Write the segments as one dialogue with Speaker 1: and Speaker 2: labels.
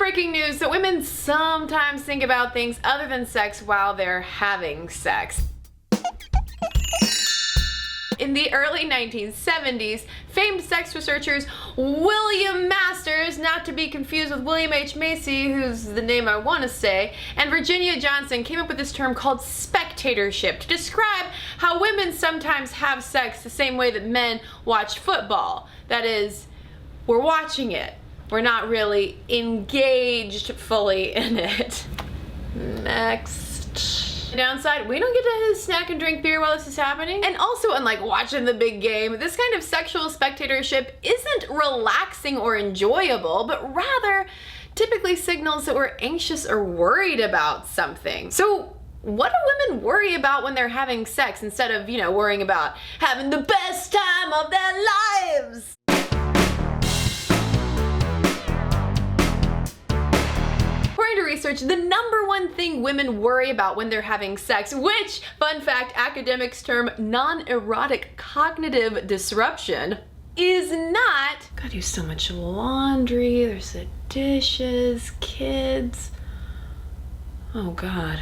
Speaker 1: breaking news that women sometimes think about things other than sex while they're having sex. In the early 1970s, famed sex researchers William Masters, not to be confused with William H. Macy, who's the name I want to say, and Virginia Johnson came up with this term called spectatorship to describe how women sometimes have sex the same way that men watch football. That is, we're watching it. We're not really engaged fully in it. Next. Downside, we don't get to snack and drink beer while this is happening. And also, unlike watching the big game, this kind of sexual spectatorship isn't relaxing or enjoyable, but rather typically signals that we're anxious or worried about something. So what do women worry about when they're having sex instead of, worrying about having the best time of their lives? According to research, the number one thing women worry about when they're having sex, which, fun fact, academics term non-erotic cognitive disruption, is not, gotta do so much laundry, there's the dishes, kids, oh God.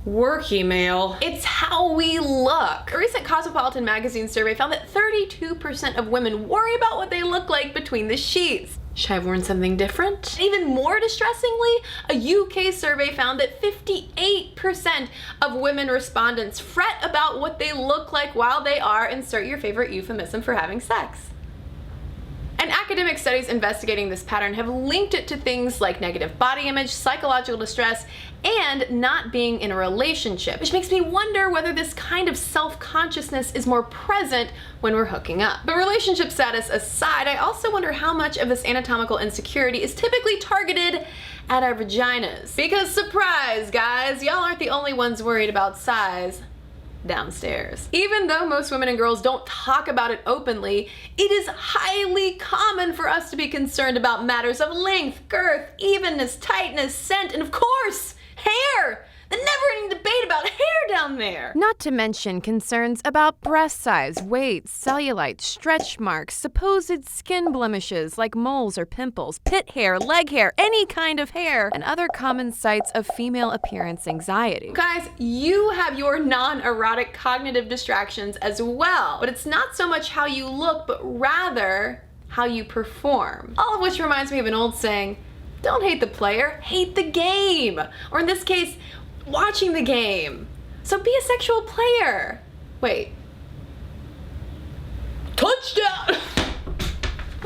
Speaker 1: Work email. It's how we look. A recent Cosmopolitan magazine survey found that 32% of women worry about what they look like between the sheets. Should I have worn something different? Even more distressingly, a UK survey found that 58% of women respondents fret about what they look like while they are, insert your favorite euphemism for having sex. And academic studies investigating this pattern have linked it to things like negative body image, psychological distress, and not being in a relationship, which makes me wonder whether this kind of self-consciousness is more present when we're hooking up. But relationship status aside, I also wonder how much of this anatomical insecurity is typically targeted at our vaginas. Because surprise, guys, y'all aren't the only ones worried about size downstairs. Even though most women and girls don't talk about it openly, it is highly common for us to be concerned about matters of length, girth, evenness, tightness, scent, and of course, hair! The never-ending debate about hair down there!
Speaker 2: Not to mention concerns about breast size, weight, cellulite, stretch marks, supposed skin blemishes like moles or pimples, pit hair, leg hair, any kind of hair, and other common sites of female appearance anxiety.
Speaker 1: Guys, you have your non-erotic cognitive distractions as well, but it's not so much how you look, but rather how you perform. All of which reminds me of an old saying, don't hate the player, hate the game. Or in this case, watching the game. So be a sexual player. Wait. Touchdown!